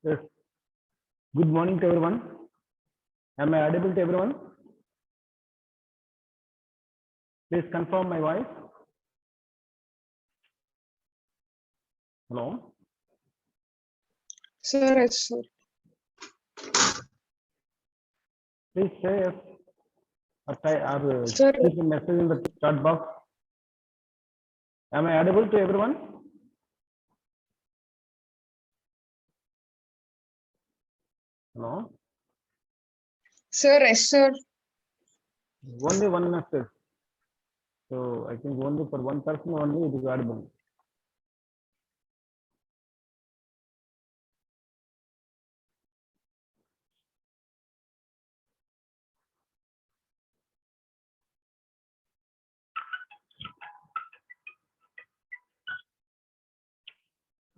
Yes. Good morning to everyone. Am I audible to everyone? Please confirm my voice. Hello. Sir, yes, sir. Please say yes or Sir, keep a message in the chat box. Am I audible to everyone? Hello. sir, yes, sir. Only one message. So I think only for one person only it is audible.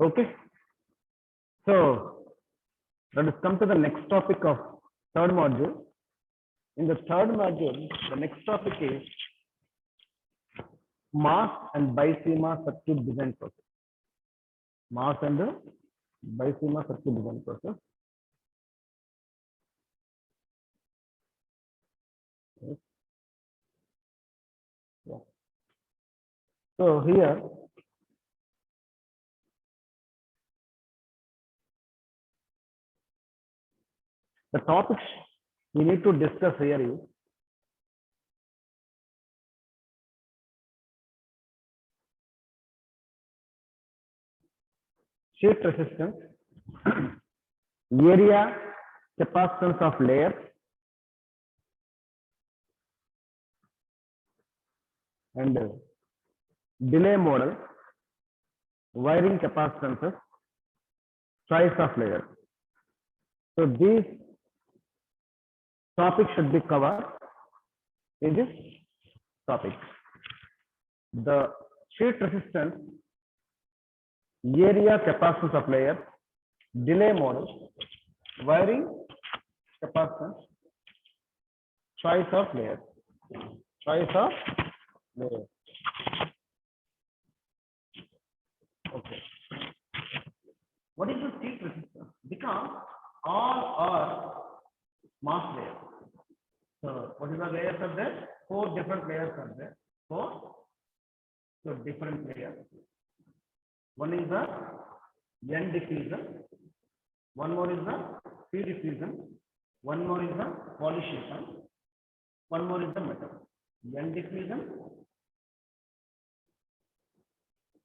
Okay. So let us come to the next topic of third module. In the third module, the next topic is mass and BiSEMA circuit design process. Mass and BiSEMA circuit design process. Yes. Yeah. So here the topics we need to discuss here is sheet resistance, area capacitance of layers, and delay model, wiring capacitances, choice of layers. So these topics should be covered in this topic. The sheet resistance, area capacitance of layers, delay model, wiring capacitance, choice of layers. Choice of layers. Okay. What is the sheet resistance? Because all are mass layers. So what is the layers are there? Four different layers are there. Four so different layers. One is the N diffusion. One more is the P diffusion. One more is the polysilicon. One more is the metal. N diffusion,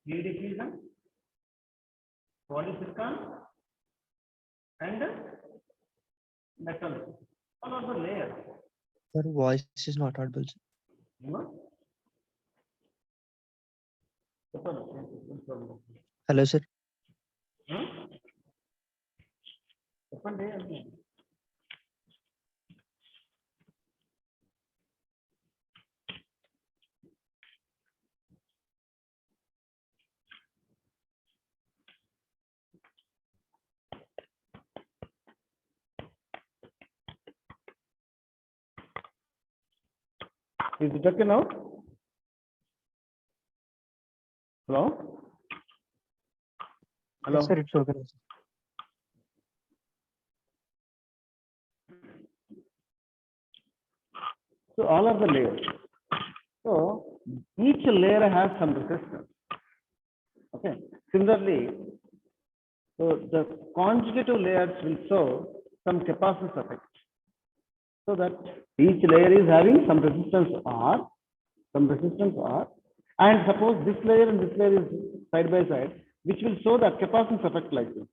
P diffusion, polysilicon, and metal. All are the layers. Your voice is not audible. Sir. You know? Hello, sir. Is it okay now? Hello? Hello? Yes, sir, it's okay. Sir. So all are the layers. So each layer has some resistance. Okay. Similarly, so the conjugative layers will show some capacitance effect. So that each layer is having some resistance R, and suppose this layer and this layer is side by side, which will show the capacitance effect like this.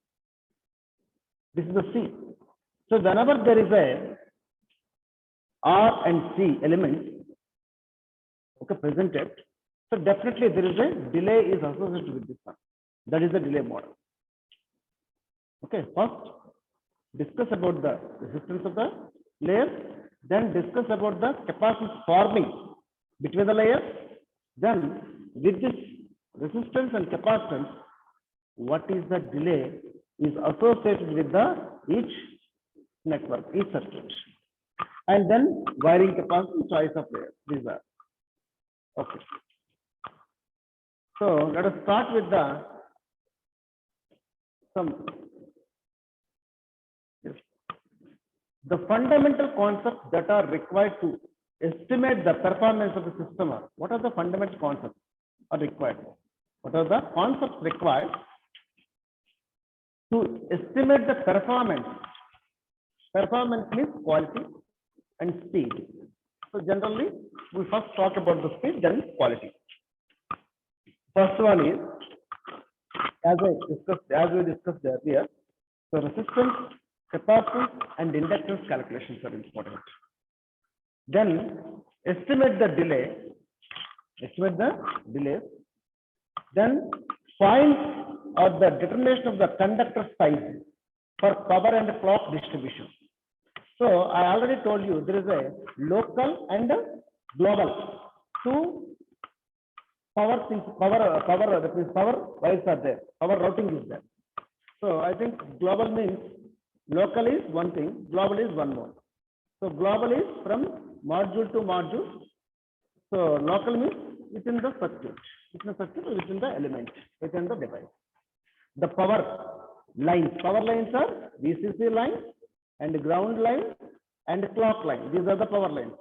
This is the C. So whenever there is a R and C element, okay, presented, so definitely there is a delay is associated with this one. That is the delay model. Okay, first discuss about the resistance of the layers, then discuss about the capacitance forming between the layers. Then with this resistance and capacitance, what is the delay is associated with the each network, each circuit. And then wiring capacitance, choice of layers. These are okay. So let us start with the some the fundamental concepts that are required to estimate the performance of the system are, what are the fundamental concepts are required? What are the concepts required to estimate the performance? Performance means quality and speed. So generally, we first talk about the speed, then quality. First one is, as we discussed earlier, so resistance, capacitance, and inductance calculations are important. Then estimate the delay, then find or the determination of the conductor size for power and clock distribution. So I already told you there is a local and a global. Two power things, that means power wires are there, power routing is there. So I think global means local is one thing, global is one more. So global is from module to module. So local means within the circuit, within the element, within the device. The power lines are VCC line and ground line and clock line. These are the power lines.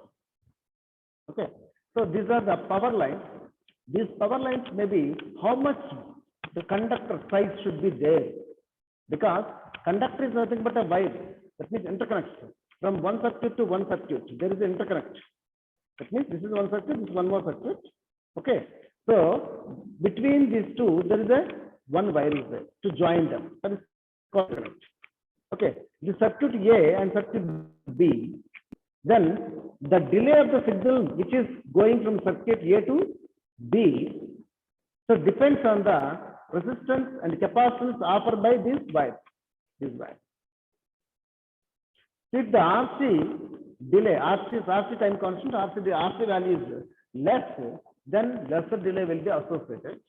Okay. So these are the power lines. These power lines may be how much the conductor size should be there, because conductor is nothing but a wire. That means interconnect from one circuit to one circuit. There is an interconnect. That means this is one circuit, this is one more circuit. Okay. So between these two, there is a one wire is there to join them. That is called connect. Okay. The circuit A and circuit B, then the delay of the signal which is going from circuit A to B, so depends on the resistance and capacitance offered by this wire. If the RC delay, RC time constant, the RC value is less, then lesser delay will be associated.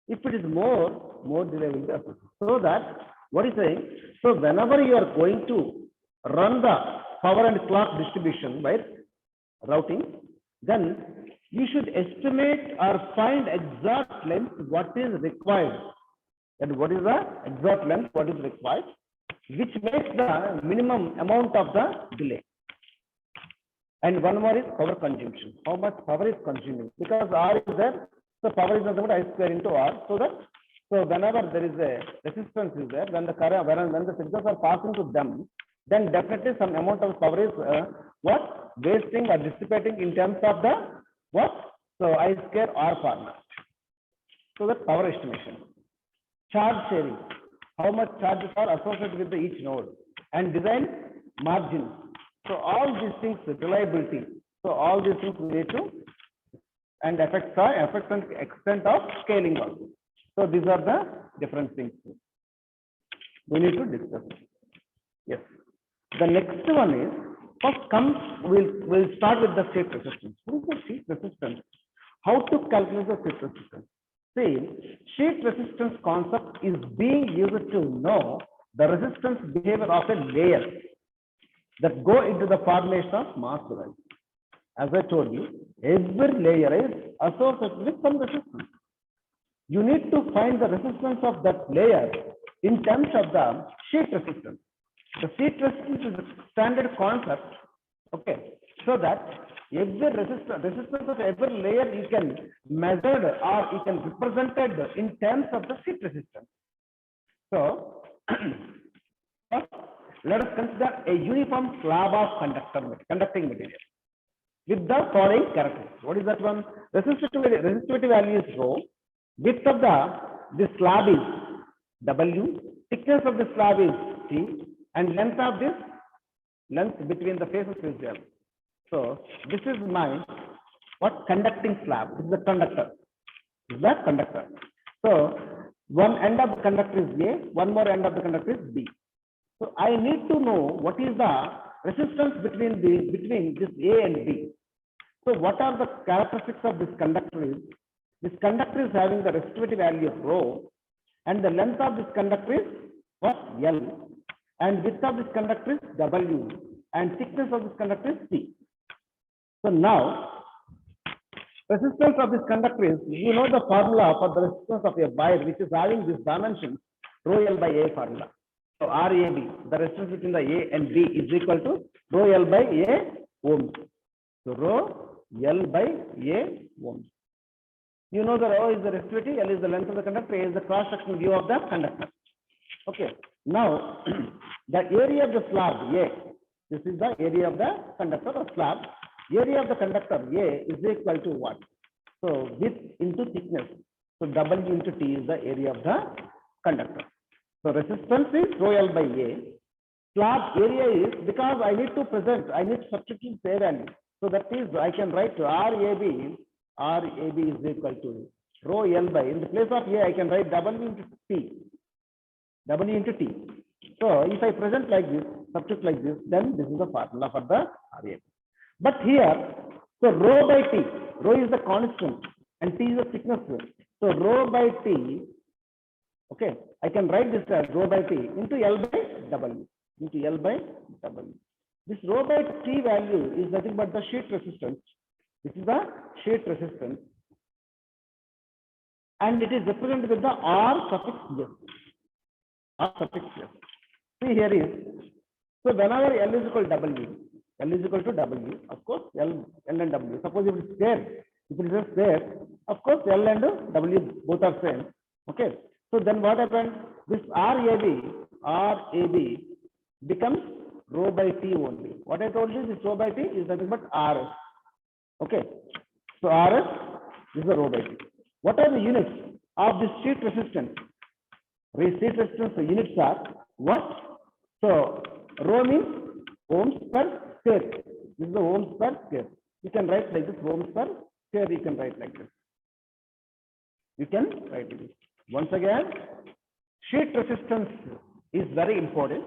If it is more delay will be associated. So that, what is saying? So whenever you are going to run the power and clock distribution by routing, then you should estimate or find exact length what is required. And what is the exact length what is required, which makes the minimum amount of the delay. And one more is power consumption. How much power is consuming? Because R is there, so power is nothing but I square into R. So whenever there is a resistance is there, when the current, when the signals are passing to them, then definitely some amount of power is wasting or dissipating in terms of the what? So I square R format. So that power estimation. Charge sharing. How much charges are associated with each node, and design margins. So all these things, reliability. So all these things relate to and effects and extent of scaling also. So these are the different things we need to discuss. Yes. The next one is, first comes, we'll start with the sheet resistance. What is the sheet resistance? How to calculate the sheet resistance? See, sheet resistance concept is being used to know the resistance behavior of a layer that go into the formation of mass device. As I told you, every layer is associated with some resistance. You need to find the resistance of that layer in terms of the sheet resistance. The sheet resistance is a standard concept, okay, so that every resistance of every layer you can measure or you can represent it in terms of the sheet resistance. So let us consider a uniform slab of conducting material with the following characteristics. What is that one? Resistivity value is rho, width of the slab is W, thickness of the slab is T, and length of this between the faces is L. So this is my conducting slab. This is the conductor. This is the conductor. So one end of the conductor is A, one more end of the conductor is B. So I need to know what is the resistance between this A and B. So what are the characteristics of this conductor is? This conductor is having the resistivity value of rho, and the length of this conductor is L, and width of this conductor is W, and thickness of this conductor is T. So now, resistance of this conductor is, you know the formula for the resistance of a wire which is having this dimension rho L by A formula. So RAB, the resistance between the A and B is equal to rho L by A ohms. So rho L by A ohms. You know the rho is the resistivity, L is the length of the conductor, A is the cross-sectional view of the conductor. Okay. Now, the area of the slab A, this is the area of the conductor or slab. Area of the conductor A is equal to what? So width into thickness. So W into T is the area of the conductor. So resistance is rho L by A. Slab area is, because I need to substitute A value. So that is, I can write RAB is equal to rho L by, in the place of A, I can write W into T. W into T. So if I present like this, substitute like this, then this is the formula for the RAB. But here, so rho by T, rho is the constant and T is the thickness. So rho by T, okay, I can write this as rho by T into L by W, into L by W. This rho by T value is nothing but the sheet resistance. This is the sheet resistance. And it is represented with the R suffix S. R suffix S. See here is, so whenever L is equal to W, L is equal to W, of course, L and W. Suppose if it is square, if it is a square, of course, L and W both are same. Okay. So then what happens? This RAB becomes rho by T only. What I told you, this rho by T is nothing but RS. Okay. So RS is the rho by T. What are the units of this sheet resistance? Sheet resistance units are what? So rho means ohms per square. This is the ohms per square. You can write like this, ohms per square, you can write like this. You can write it. Once again, sheet resistance is very important.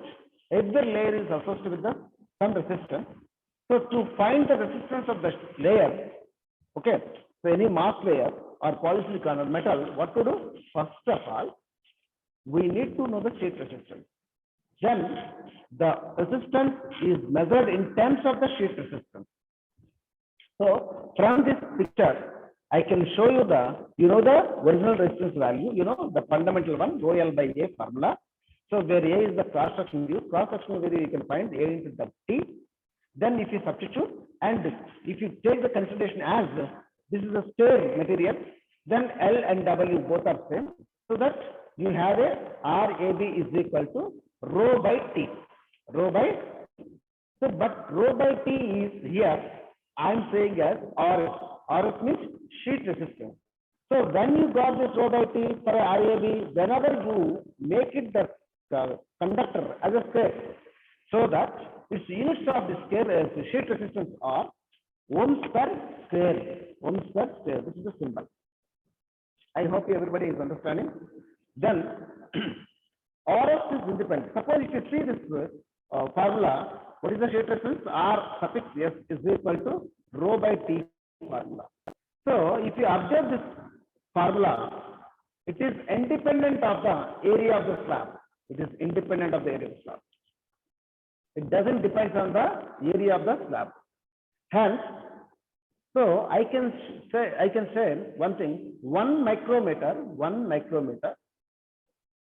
Every layer is associated with some resistance. So to find the resistance of the layer, okay, so any mass layer or polysilicon or metal, what to do? First of all, we need to know the sheet resistance. Then the resistance is measured in terms of the sheet resistance. So from this picture, I can show you the original resistance value, the fundamental one, rho L by A formula. So where A is the cross-sectional view, value you can find A into the T. Then if you substitute, and if you take the consideration as this is a stair material, then L and W both are same. So that you have a RAB is equal to rho by T. Rho by, so but rho by T is here, I am saying as RS. RS means sheet resistance. So when you got this rho by T for RAB, whenever you make it the conductor as a square, so that its units of the square sheet resistance are ohms per square. Ohms per square. This is the symbol. I hope everybody is understanding. Then RS is independent. Suppose if you see this formula, what is the sheet resistance? R suffix S is equal to rho by T formula. So if you observe this formula, it is independent of the area of the slab. It is independent of the area of the slab. It doesn't depend on the area of the slab. Hence, so I can say one thing, 1 micrometer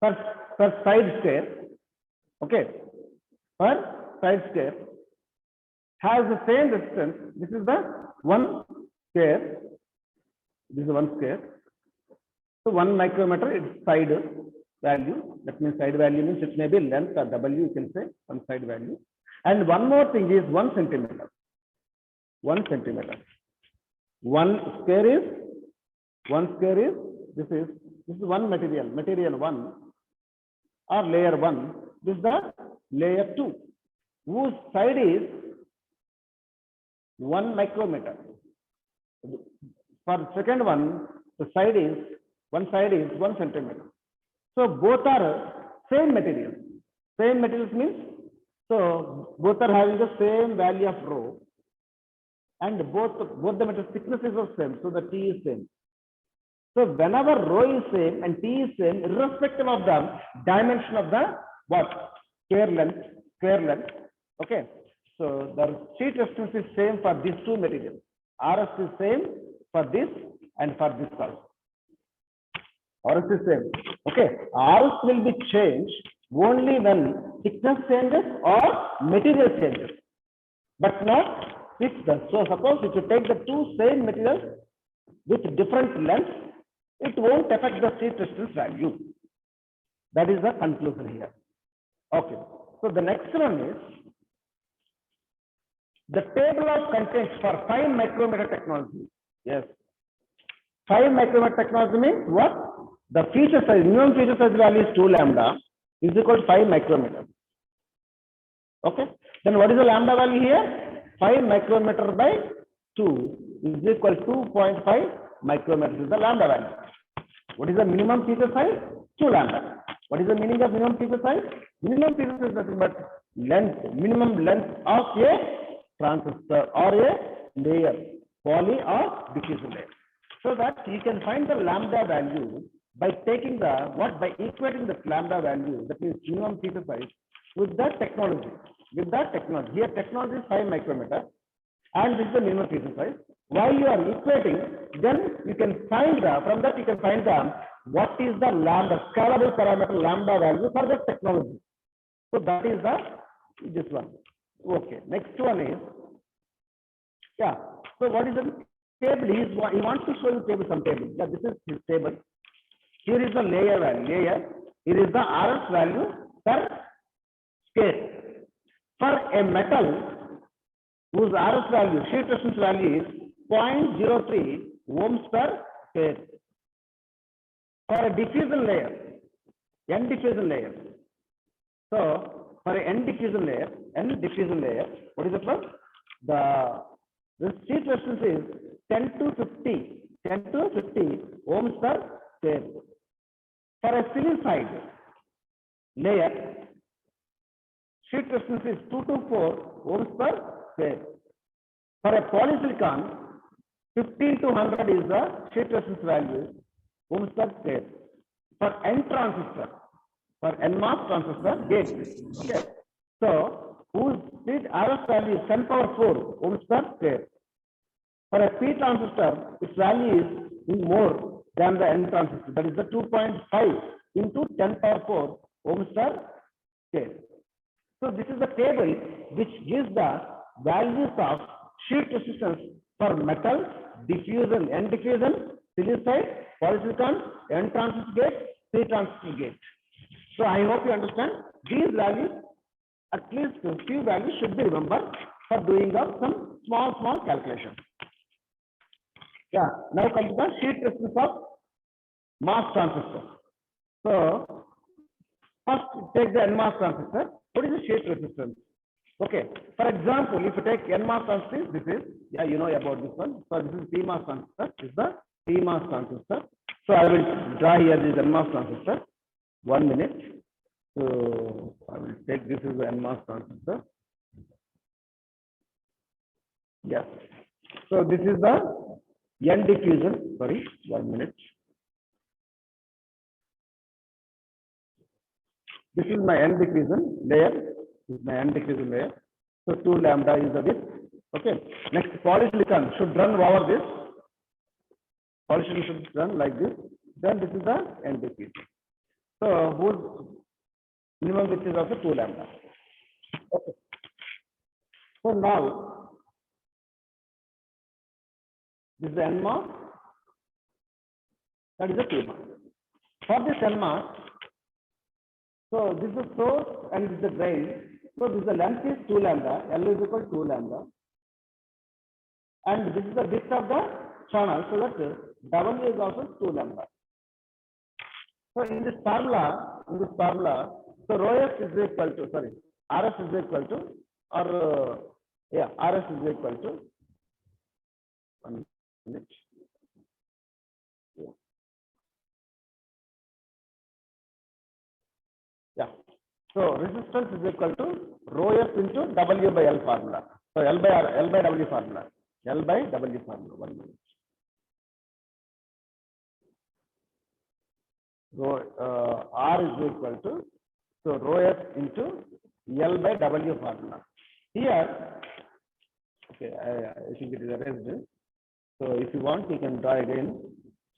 per side square, okay, per side square has the same resistance. This is the 1 square. This is 1 square. So 1 micrometer is side value. That means side value means it may be length or W, you can say one side value. And one more thing is 1 centimeter. 1 centimeter. 1 square is this is 1 material 1 or layer 1. This is the layer 2, whose side is 1 micrometer. For second one, the side is one side is 1 centimeter. So both are same material. Same materials means, so both are having the same value of rho, and both the material thicknesses are same. So the T is same. So whenever rho is same and T is same, irrespective of the dimension of the what? Square length. Okay. So the sheet resistance is same for these two materials. RS is same for this and for this also. RS is same. Okay. RS will be changed only when thickness changes or material changes, but not thickness. So suppose if you take the two same materials with different lengths, it won't affect the sheet resistance value. That is the conclusion here. Okay. So the next one is the table of contents for 5 micrometer technology. Yes. 5 micrometer technology means what? The feature size, minimum feature size value is 2 lambda is equal to 5 micrometer. Okay. Then what is the lambda value here? 5 micrometer by 2 is equal to 2.5 micrometers is the lambda value. What is the minimum feature size? 2 lambda. What is the meaning of minimum feature size? Minimum feature size is nothing but length, minimum length of a transistor or a layer, poly or diffusion layer. So that you can find the lambda value by taking the by equating the lambda value, that means minimum feature size, with that technology. With that technology, here technology is 5 micrometer, and this is the minimum feature size. While you are equating, then you can find from that you can find what is the lambda scalable parameter lambda value for that technology. So that is this one. Okay. Next one is So what is the table? He wants to show you table, some table. Yeah, this is his table. Here is the layer value. Here is the RF value per scale. For a metal whose RF value, sheet resistance value is 0.03 ohms per scale. For a diffusion layer, N diffusion layer. So for a N diffusion layer, what is the plus? The sheet resistance is 10 to 50 ohms per scale. For a silicide layer, sheet resistance is 2 to 4 ohms per scale. For a polysilicon, 15 to 100 is the sheet resistance value, ohms per scale. For N transistor, for NMOS transistor gate. Okay. So, whose sheet RF value is 10 power 4 ohms per scale. For a P transistor, its value is more than the N transistor. That is the 2.5 into 10 power 4 ohms per scale. So this is the table which gives the values of sheet resistance for metal, diffusion, N diffusion, silicide, polysilicon, N transistor gate, P transistor gate. So I hope you understand these values, at least a few values should be remembered for doing of some small calculations. Yeah, now come to the sheet resistance of MOS transistor. So first take the NMOS transistor. What is the sheet resistance? Okay, for example, if you take NMOS transistor, this is, you know about this one. So this is PMOS transistor, this is the PMOS transistor. So I will draw here this NMOS transistor. 1 minute. So I will take this is the NMOS transistor. Yes. So this is the N diffusion. Sorry, 1 minute. This is my N diffusion layer. This is my N diffusion layer. So 2 lambda is the width. Okay. Next, polysilicon should run over this. Polysilicon should run like this. Then this is the N diffusion. So whose minimum width is also 2 lambda. Okay. So now this is the NMOS. That is the PMOS. For this NMOS, so this is the source and this is the drain. So this is the length is 2 lambda, L is equal to 2 lambda. And this is the width of the channel, so that W is also 2 lambda. So in this formula, so rho S is equal to, RS is equal to, RS is equal to 1 minute. Yeah. So resistance is equal to rho S into W by L formula. So L by W formula. 1 minute. So R is equal to, so rho S into L by W formula. Here, okay, I think it is erased. So if you want, you can draw again.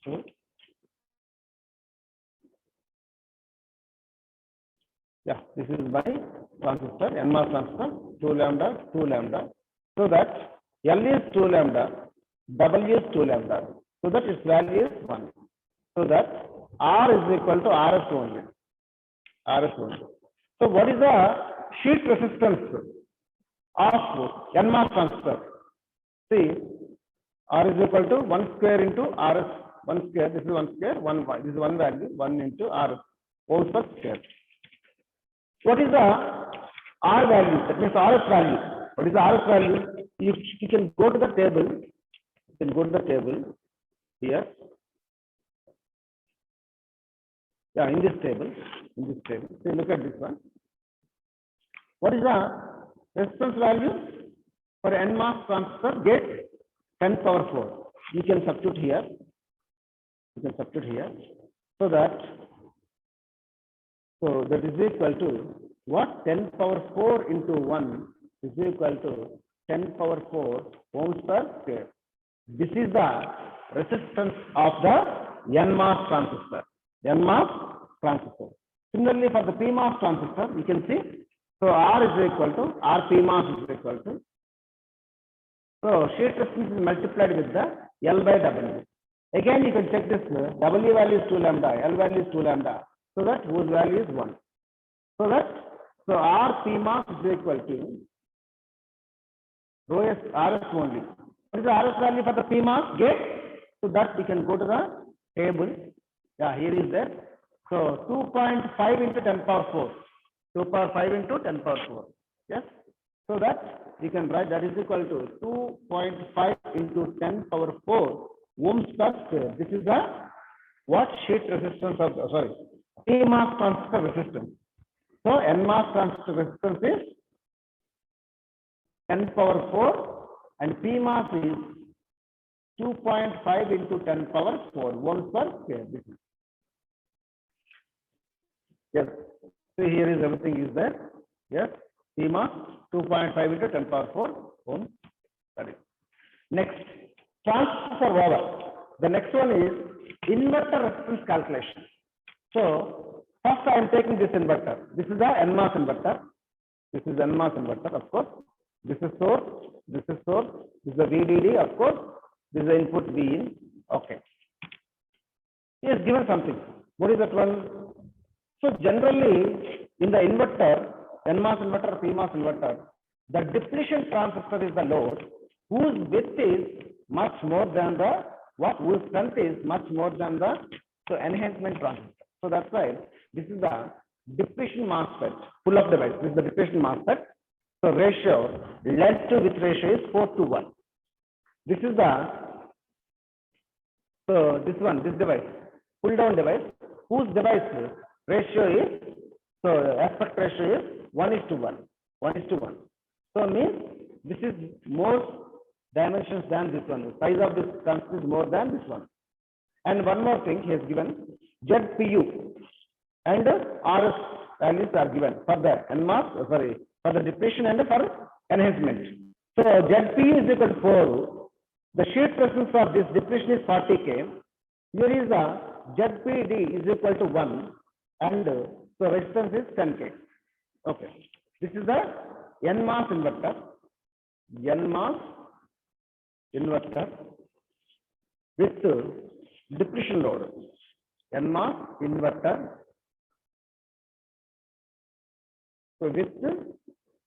So Yeah, this is by transistor, NMOS transistor, 2 lambda, 2 lambda. So that L is 2 lambda, W is 2 lambda. So that its value is 1. So that R is equal to RS only. RS only. So what is the sheet resistance of NMOS transistor? See, R is equal to 1 square into RS. 1 square, this is 1 square, 1, this is 1 value, 1 into RS, ohms per square. What is the R value? That means RS value. What is the RS value? You can go to the table. You can go to the table here. Yeah, in this table. See, look at this one. What is the resistance value for NMOS transistor gate? 10 power 4. You can substitute here. So that is equal to what? 10 power 4 into 1 is equal to 10 power 4 ohms per square. This is the resistance of the NMOS transistor. Similarly, for the PMOS transistor, you can see, so R is equal to, R PMOS is equal to, so sheet resistance is multiplied with the L by W. Again, you can check this, W value is 2 lambda, L value is 2 lambda, so that whose value is 1. So R PMOS is equal to rho S RS only. What is the RS value for the PMOS gate? So that we can go to the table. Yeah, here is that. So 2.5 into 10 power 4. 2 power 5 into 10 power 4. Yes. So that we can write that is equal to 2.5 into 10 power 4 ohms per square. This is the what sheet resistance of PMOS transistor resistance. So NMOS transistor resistance is 10 power 4 and PMOS is 2.5 into 10 power 4 ohms per square. This is. Yes. So here is everything is there. Yes. PMOS 2.5 into 10 power 4 ohms. That is. Next, transistor over. The next one is inverter resistance calculation. So first I am taking this inverter. This is the NMOS inverter. Of course. This is source. This is the VDD, of course. This is the input V in. Okay. He has given something. What is that one? So generally, in the inverter, NMOS inverter, PMOS inverter, the depletion transistor is the load whose width is much more than the whose strength is much more than the enhancement transistor. So that's why this is the depletion MOSFET, pull-up device. This is the depletion MOSFET. So ratio, length to width ratio is 4:1. This is this device, pull-down device, whose device ratio is, aspect ratio is 1:1. 1:1. So means this is more dimensions than this one. The size of this transistor is more than this one. And one more thing, he has given ZPU and RS values are given for the NMOS, for the depletion and for enhancement. So ZPU is equal to 4. The sheet resistance of this depletion is 40K. Here is the ZPD is equal to 1 and so resistance is 10K. Okay. This is the NMOS inverter. With depletion load. NMOS inverter. So with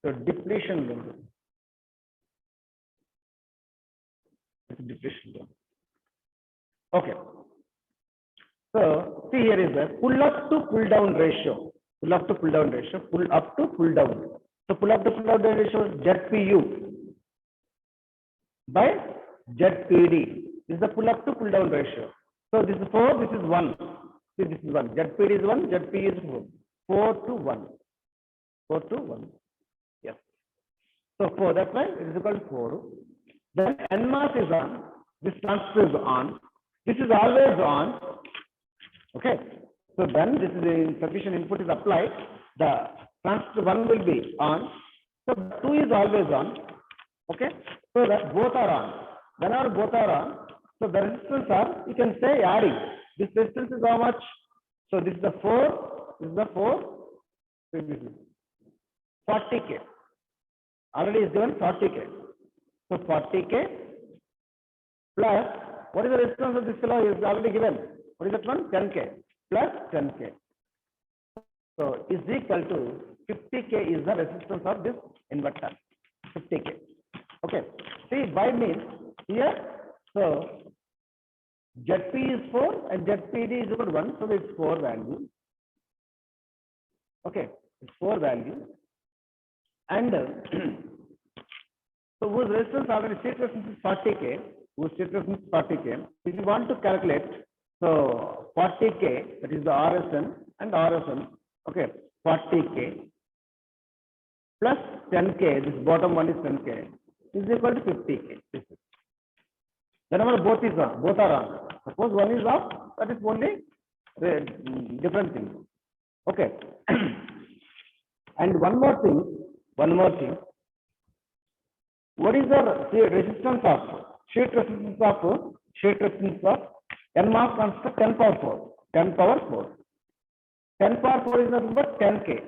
the depletion load. Okay. So see, here is the pull up to pull down ratio. Pull up to pull down ratio. Pull up to pull down. So pull up to pull down ratio is ZPU by ZPD. This is the pull up to pull down ratio. So this is 4. This is 1. See, this is 1. ZPD is 1. ZPU is 4. 4:1. 4:1. Yes. So 4. That's why it is equal to 4. Then NMOS is on. This transistor is on. This is always on. Okay. So then this is the sufficient input is applied. The transistor 1 will be on. So 2 is always on. Okay. So that both are on. Whenever both are on, so the resistance are, you can say adding. This resistance is how much? So this is the 4. This is the 4. 40K. Already is given 40K. So 40K plus, what is the resistance of this fellow is already given? What is that one? 10K plus 10K. So is equal to 50K is the resistance of this inverter. 50K. Okay. See, by means here, so ZP is 4 and ZPD is equal to 1. So it's 4 value. Okay. It's 4 value. And so whose resistance already state resistance is 40K. Whose state resistance is 40K. If you want to calculate, so 40K, that is the RSN and RSN. Okay. 40K plus 10K, this bottom one is 10K, is equal to 50K. Whenever both are on. Suppose one is off, that is only different thing. Okay. And one more thing. What is the resistance of sheet resistance of NMOS transistor 10 power 4? 10 power 4. 10 power 4 is nothing but 10K.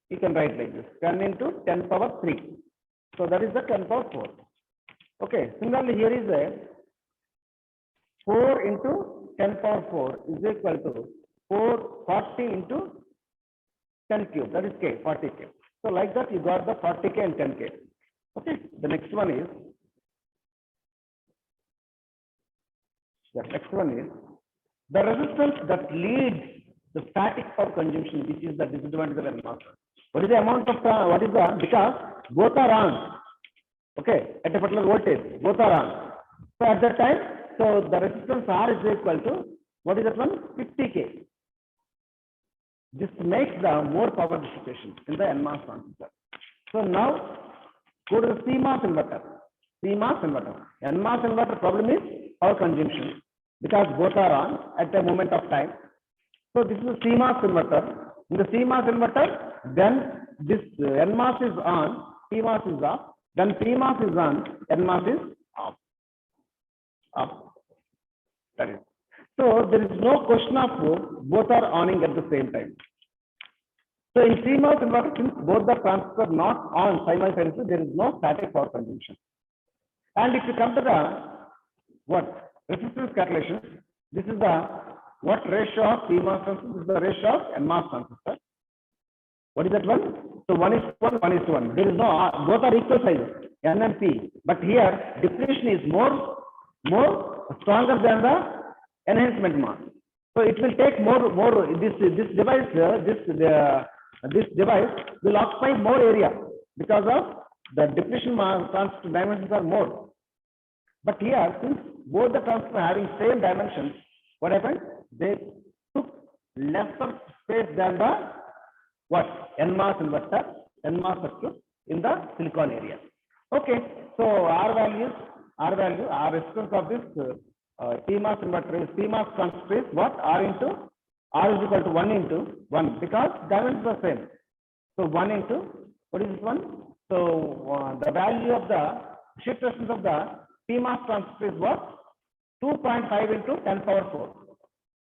You can write like this. 10 into 10 power 3. So that is the 10 power 4. Okay. Similarly, here is a 4 into 10 power 4 is equal to 40 into 10 cube. That is K, 40K. So like that, you got the 40K and 10K. Okay. The next one is the resistance that leads the static power consumption, which is the disadvantage of NMOS. What is the amount of because both are on. Okay, at a particular voltage, both are on. So at that time, so the resistance R is equal to, what is that one? 50K. This makes the more power dissipation in the NMOS transistor. So now go to the CMOS inverter. NMOS inverter problem is power consumption because both are on at a moment of time. So this is a CMOS inverter. In the CMOS inverter, then this NMOS is on, PMOS is off. Then PMOS is on, NMOS is off. That is. So there is no question of both are on at the same time. So in CMOS inverter, since both the transistors are not on simultaneously, there is no static power consumption. And if you come to the resistance calculation, this is the ratio of PMOS transistor, this is the ratio of NMOS transistor. What is that one? So 1:1, 1:1. There is no, both are equal size, N and P. But here, depletion is more stronger than the enhancement mass. So it will take more, this device will occupy more area because of the depletion mass transistor dimensions are more. But here, since both the transistors are having same dimensions, what happened? They took lesser space than the NMOS inverter, NMOS circuit in the silicon area. Okay, so R resistance of this PMOS inverter is PMOS transistor is what? R is equal to 1 into 1 because dimensions are same. So 1 into, what is this one? So the value of the shift resistance of the PMOS transistor is what? 2.5 into 10 power 4.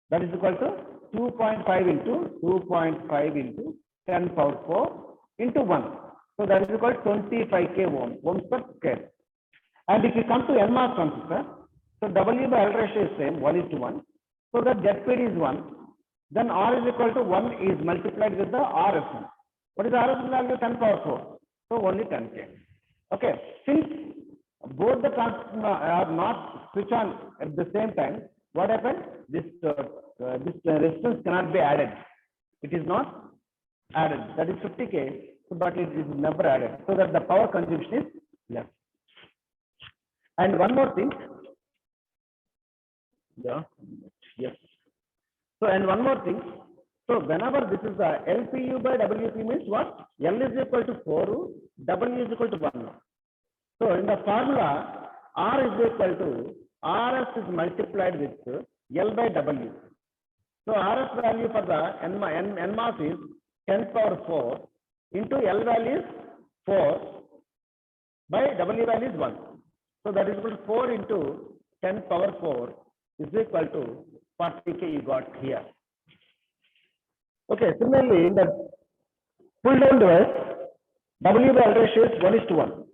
That is equal to 2.5 into 10 power 4 into 1. So that is equal to 25K ohms per square. And if you come to NMOS transistor, so W by L ratio is same, 1:1. So that ZPD is 1. Then R is equal to 1 is multiplied with the RSN. What is the RSN value? 10 power 4. So only 10K. Okay. Since both the transistors are not switch on at the same time, what happens? This resistance cannot be added. It is not added. That is 50K, but it is never added. So that the power consumption is less. And one more thing. Yes. So, and one more thing. So, whenever this is the LPU by WP means what? L is equal to 4, W is equal to 1. So, in the formula, R is equal to RS is multiplied with L by W. So, RS value for the NMOS is 10 power 4 into L value is 4 by W value is 1. So, that is equal to 4 into 10 power 4 is equal to 40K you got here. Okay, similarly, in the pull down device, W by L ratio is 1:1.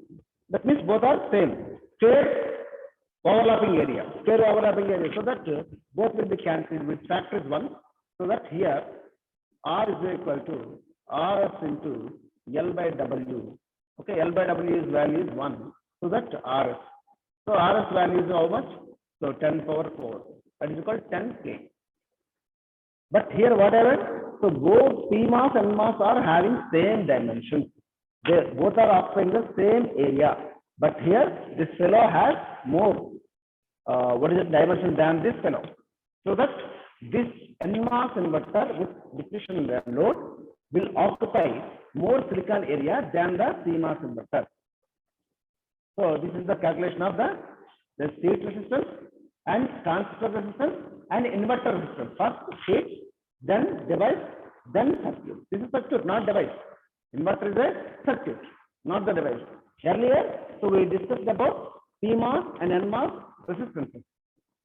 That means both are same. Square overlapping area. Square overlapping area. So that both will be cancelled with factor is 1. So that here R is equal to RS into L by W. Okay, L by W is value is 1. So that RS. So RS value is how much? So 10 power 4. That is called 10K. But here whatever, so both PMOS and NMOS are having same dimensions. They both are occupying the same area. But here this fellow has more dimension than this fellow. So that this NMOS inverter with depletion load will occupy more silicon area than the CMOS inverter. So this is the calculation of the state resistance and transistor resistance and inverter resistance. First state, then device, then circuit. This is circuit, not device. Inverter is a circuit, not the device. Earlier, so we discussed about PMOS and NMOS resistances.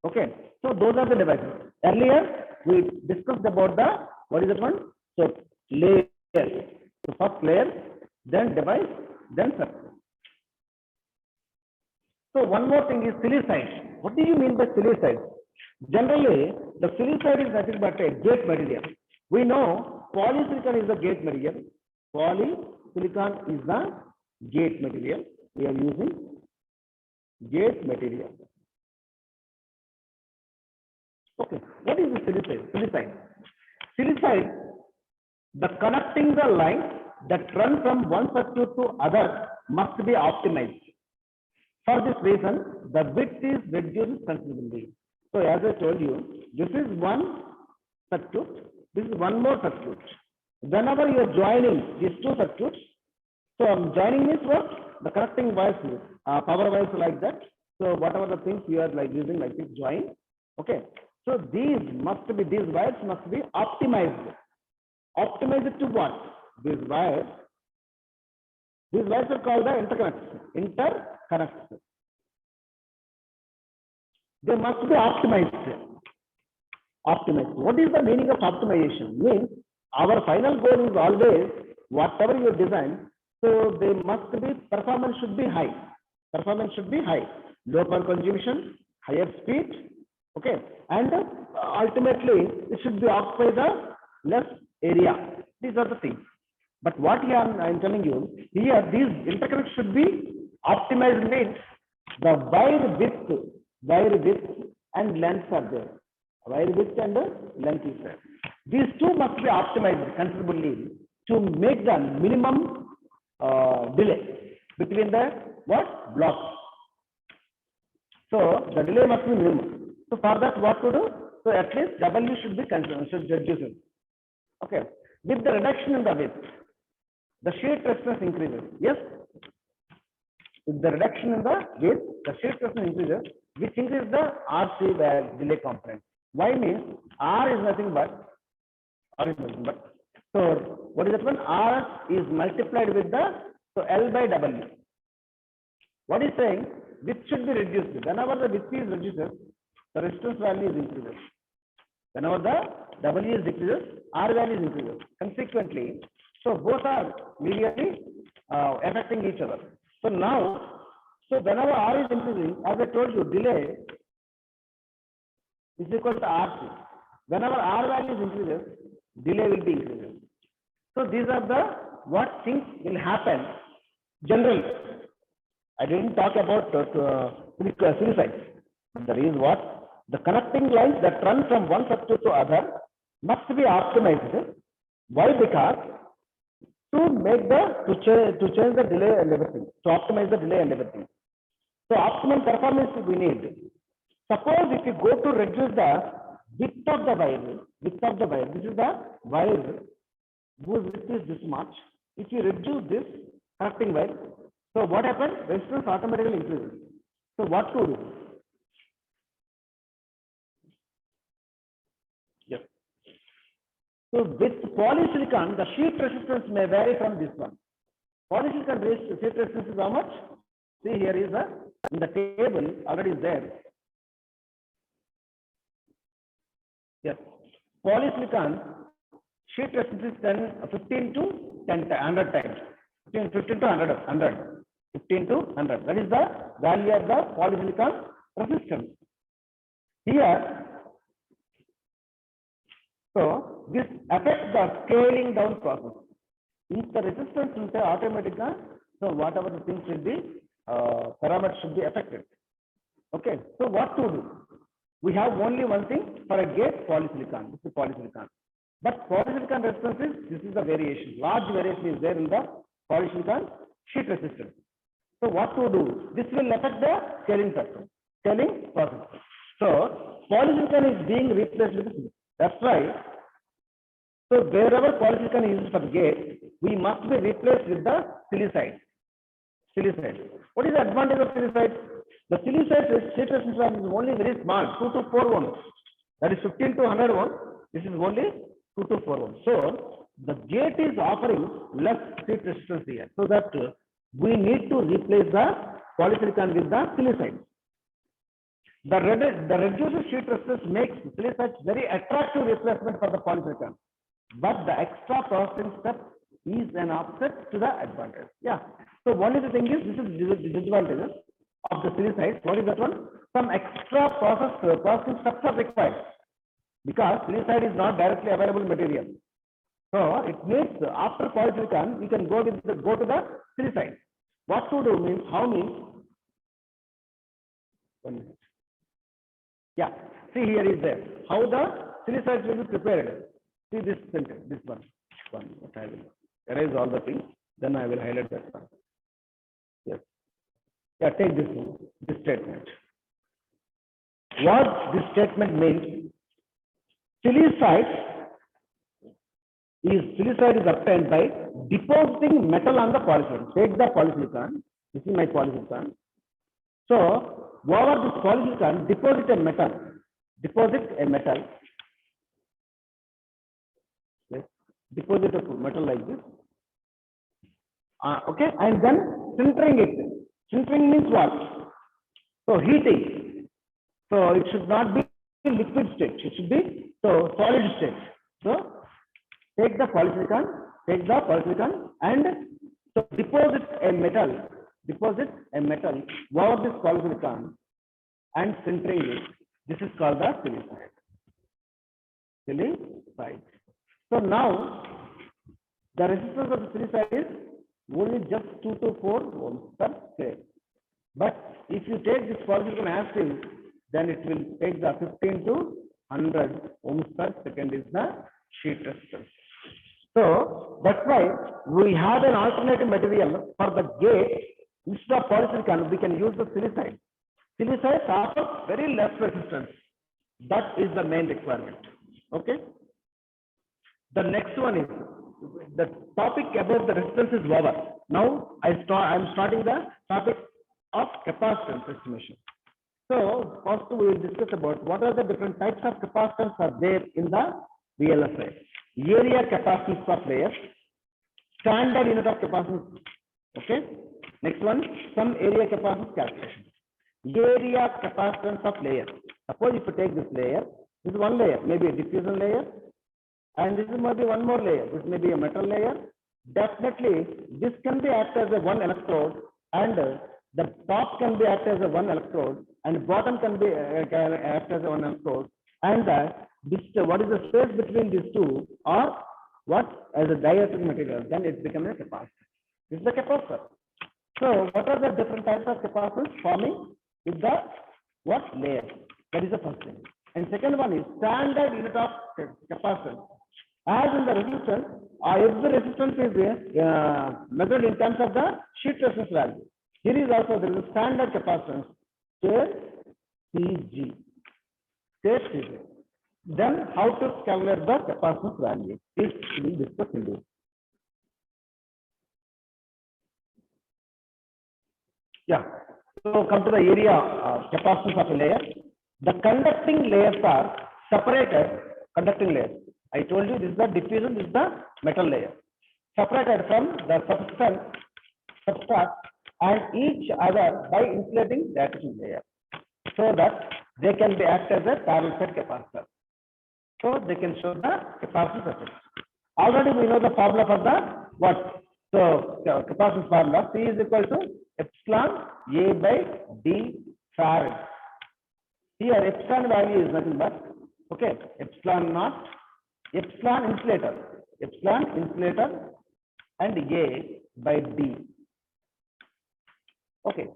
Okay, so those are the devices. Earlier, we discussed about the, what is that one? So layer. So first layer, then device, then circuit. So one more thing is silicide. What do you mean by silicide? Generally, the silicide is nothing but a gate material. We know polysilicon is the gate material. Polysilicon is the gate material. We are using gate material. Okay, what is the silicide? Silicide, the connecting the lines that run from one circuit to other must be optimized. For this reason, the width is reduced considerably. So as I told you, this is one circuit, this is one more circuit. Whenever you are joining these two circuits, so joining means what? The connecting wires, power wires like that. So whatever the things you are like using like this join. Okay. So these wires must be optimized. Optimized to what? These wires are called the interconnects. They must be optimized. What is the meaning of optimization? Means our final goal is always whatever you design, so they must be, performance should be high. Low power consumption, higher speed, okay, and ultimately it should be occupied the less area. These are the things. But what here I am telling you, here these interconnects should be optimized, means the wire width and length are there. Wire width and length is there. These two must be optimized considerably to make the minimum delay between the what? Blocks. So the delay must be minimum. So for that, what to do? So at least W should be considered, should reduce. Okay. With the reduction in the width, the shear resistance increases. Yes. With the reduction in the width, the shear resistance increases, which increases the RC delay component. Y means R is nothing but, so what is that one? R is multiplied with the, so L by W. What is saying? Width should be reduced. Whenever the width is reduced, the resistance value is increases. Whenever the W is decreases, R value is increases. Consequently, so both are linearly affecting each other. So now, so whenever R is increasing, as I told you, delay is equal to RC. Whenever R value is increases, delay will be increasing. So these are the what things will happen generally. I didn't talk about silicide. There is what? The connecting lines that run from one circuit to other must be optimized. Why? Because to make to change the delay and everything, to optimize the delay and everything. So optimum performance we need. Suppose if you go to reduce the width of the wire, this is the wire whose width is this much. If you reduce this connecting wire, so what happens? Resistance automatically increases. So what to do? Yes. So with polysilicon, the sheet resistance may vary from this one. Polysilicon sheet resistance is how much? See, here is in the table already is there. Yes. Polysilicon sheet resistance is 15 to 100 times. 15 to 100. 15 to 100. That is the value of the polysilicon resistance. Here, so this affects the scaling down process. If the resistance will say automatic, so whatever the things will be, parameters should be affected. Okay, so what to do? We have only one thing for a gate, polysilicon. This is polysilicon. But polysilicon resistance is, this is the variation. Large variation is there in the polysilicon sheet resistance. So what to do? This will affect the scaling factor, scaling process. So polysilicon is being replaced with silicon. That's why. So wherever polysilicon is used for the gate, we must be replaced with the silicide. Silicide. What is the advantage of silicide? The silicide sheet resistance is only very small, 2 to 4 ohms. That is 15 to 100 ohms. This is only 2 to 4 ohms. So the gate is offering less sheet resistance here. So that we need to replace the polysilicon with the silicide. The reduced sheet resistance makes silicide very attractive replacement for the polysilicon. But the extra processing step is an offset to the advantage. Yeah. So one of the thing is, this is disadvantages of the silicide. What is that one? Some extra processing steps are required because silicide is not directly available material. So it means after polysilicon, we can go to the silicide. What to do means, how means? 1 minute. Yeah. See, here is there. How the silicide will be prepared. See this sentence, this one. What I will erase all the things, then I will highlight that one. Yes. Yeah, take this one, this statement. What this statement means, silicide is obtained by depositing metal on the polysilicon. Take the polysilicon, this is my polysilicon. So, over this polysilicon, deposit a metal. Deposit a metal like this. Okay, and then sintering it. Sintering means what? So heating. So it should not be liquid state. It should be solid state. So take the polysilicon, and so deposit a metal over this polysilicon and sintering it. This is called the silicide. So now the resistance of the silicide is only just 2 to 4 ohms per square. But if you take this polysilicon as is, then it will take the 15 to 100 ohms per second is the sheet resistance. So that's why we have an alternative material for the gate. Instead of polysilicon, we can use the silicide. Silicide offers very less resistance. That is the main requirement. Okay. The next one is the topic about the resistance is over. Now I am starting the topic of capacitance estimation. So first we will discuss about what are the different types of capacitance are there in the VLSI. Area capacitance of layer, standard unit of capacitance. Okay. Next one, some area capacitance calculation. Area capacitance of layer. Suppose if you take this layer, this is one layer, maybe a diffusion layer, and this is maybe one more layer. This may be a metal layer. Definitely, this can be act as a one electrode, and the top can be act as a one electrode, and bottom can be act as a one electrode, and this what is the space between these two, or what as a dielectric material, then it becomes a capacitor. This is the capacitor. So, what are the different types of capacitors forming with the what layer? That is the first thing. And second one is standard unit of capacitance. As in the resistance, every resistance is measured in terms of the sheet resistance value. Here is also there is a standard capacitance, CG. Then how to calculate the capacitance value is we will discuss in this. Yeah. So come to the area capacitance of a layer. The conducting layers are separated. Conducting layers. I told you this is the diffusion, this is the metal layer. Separated from the substrate and each other by insulating the adjacent layer, so that they can be act as a parallel set capacitor. So they can show the capacitance effect. Already we know the formula for the what? So capacitance formula C is equal to epsilon A by D farad. Here epsilon value is nothing but okay epsilon naught, epsilon insulator and A by D. Okay.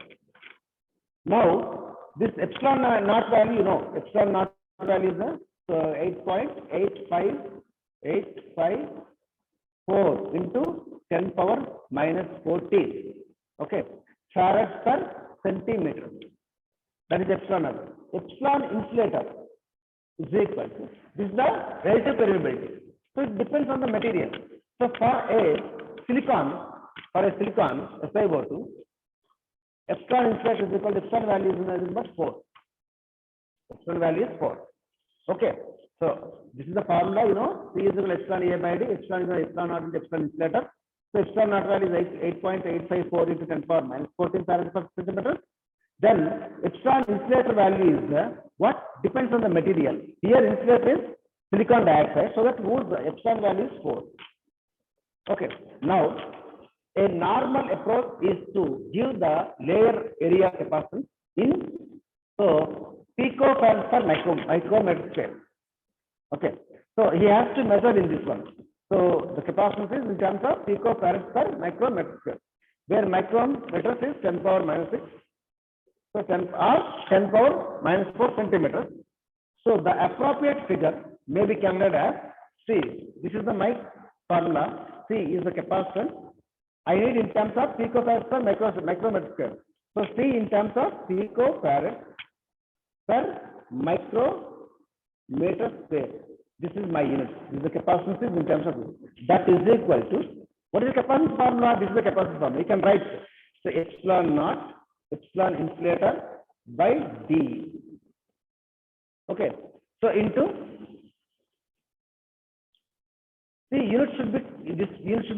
Now this epsilon naught value, epsilon naught value is 8.85854 into 10 power minus 14. Okay, farads per centimeter. That is epsilon naught. Epsilon insulator is equal to, this is the relative permeability. So it depends on the material. So for a silicon, SiO2, epsilon insulator is equal to epsilon value is nothing but 4. Epsilon value is 4. Okay. So this is the formula, C is equal to epsilon A by D, epsilon is epsilon naught into epsilon insulator. So epsilon naught value is 8.854 into 10 power minus 14 farads per centimeter. Then epsilon insulator value is what? Depends on the material. Here insulator is silicon dioxide, so that means the epsilon value is 4. Okay. Now a normal approach is to give the layer area capacitance in picofarad per micrometer square. Okay, so he has to measure in this one. So the capacitance is in terms of picofarad per micrometer square, where micrometers is 10 power minus 6. So 10 power minus 4 centimeters. So the appropriate figure may be considered as C. This is the my formula. C is the capacitance. I need in terms of picofarad per micrometer square. So C in terms of picofarad per micrometer square. This is my unit. This is the capacitance in terms of that is equal to, what is the capacitance formula? This is the capacitance formula. You can write so epsilon naught, epsilon insulator by D. Okay. So into the unit should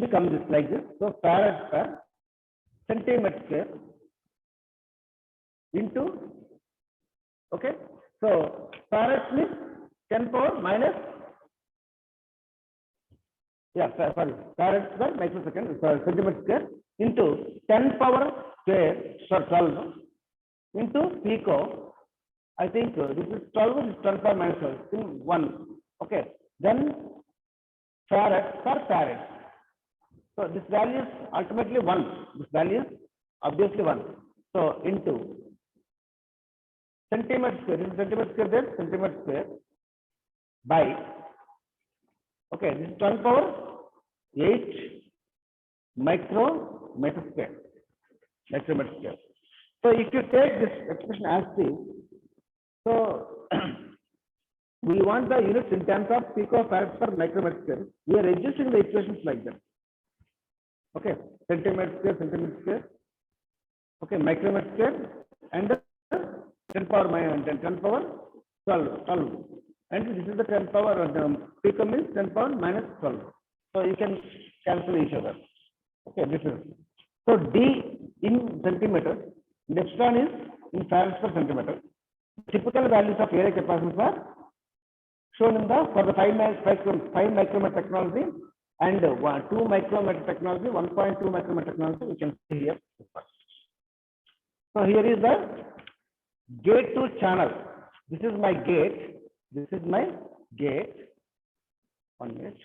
be come this like this. So farad per centimeter square into, okay. So farad means 10 power minus, farad per microsecond, centimeter square into 10 power square, 12 into pico. I think this is 12, this is 10 power minus 12, 1. Okay. Then farad per farad. So this value is ultimately 1. This value is obviously 1. So into centimeter square, this is centimeter square, there centimeter square by, okay, this is 10 power 8 micrometer square. So if you take this expression as C, so we want the units in terms of picofarad per micrometer square. We are reducing the equations like that. Okay, centimeter square, okay, micrometer square, and 10 power 12. And this is the 10 power, pico means 10 power minus 12. So you can cancel each other. Okay, this is. So D in centimeters, epsilon is in farads per centimeter. Typical values of area capacitance are shown in the, for the 5 micrometer technology and 2 micrometer technology, 1.2 micrometer technology, we can see here. So here is the gate to channel. This is my gate. This is my gate. 1 minute.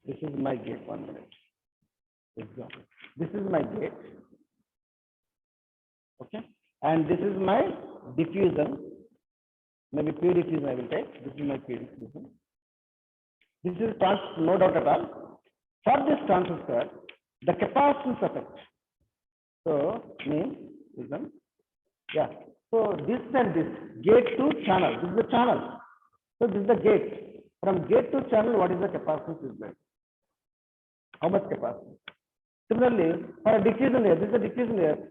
This is my gate. 1 minute. This is my gate. Okay. And this is my diffusion. Maybe P diffusion I will take. This is my P diffusion. This is no doubt at all. For this transistor, the capacitance effect. So means so this and this gate to channel. This is the channel. So this is the gate. From gate to channel, what is the capacitance is there? How much capacitance? Similarly, for a diffusion layer, this is the diffusion layer.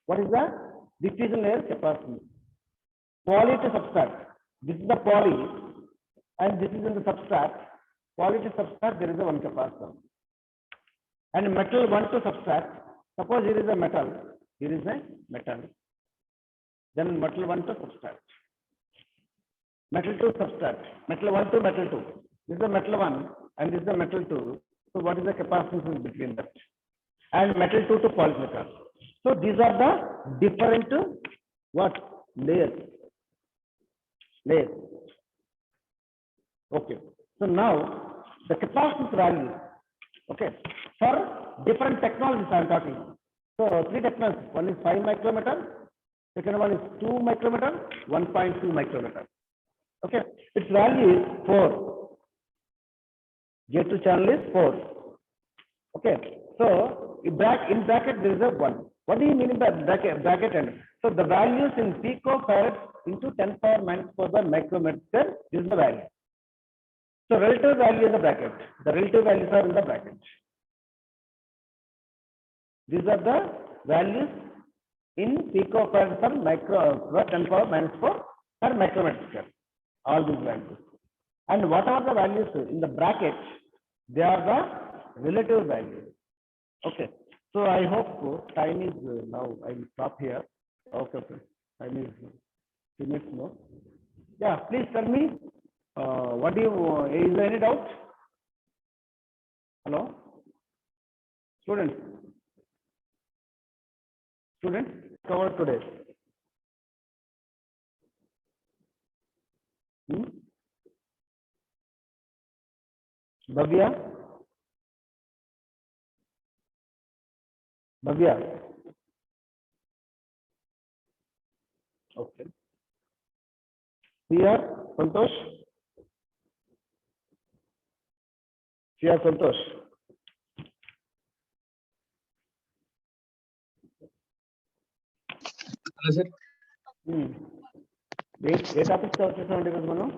What is the diffusion layer capacitance? Poly to substrate. This is the poly, and this is in the substrate. Poly to substrate, there is a 1 capacitor. And metal 1 to substrate. Suppose here is a metal. Here is a metal. Then metal 1 to substrate. Metal 2 substrate. Metal 1 to metal 2. This is the metal 1. and this is the metal 2. So what is the capacitance in between that? And metal 2 to polysilicon. So these are the different what layers. Okay. So now the capacitance value. Okay. For different technologies I am talking. So 3 technologies. One is 5 micrometer. Second one is 2 micrometer. 1.2 micrometer. Okay. Its value is 4. J2 channel is 4. Okay. So in bracket there is a 1. What do you mean by bracket end? So the values in picofarad into 10 power minus 4 by micrometer is the value. So relative value in the bracket. The relative values are in the bracket. These are the values in picofarad per 10 power minus 4 per micrometer square. All these values. And whatever the values in the bracket, they are the relative values. Okay. So I hope time is now. I will stop here. Okay. Time is 2 minutes more. Yeah. Please tell me. What do you? Is there any doubt? Hello, students. Students covered today. Bhavya. Okay. CR Santosh. CR Santosh. Hello, sir. A topics cover చేసామండి ఈరోజు మనం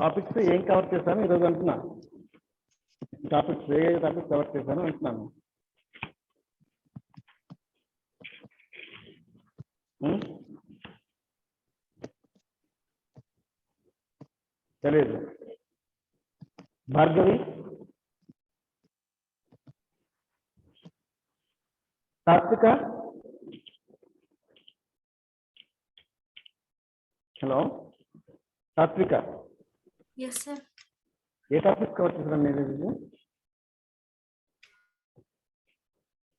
topics ఏం cover చేశాను ఈరోజు అంటున్నా topics ఏ topics cover చేశాను అంటున్నాను తెలియదు భార్గవి సాత్విక హలో సాత్విక Yes, sir. ఏ టాపిక్ కవర్ చేశాను నేను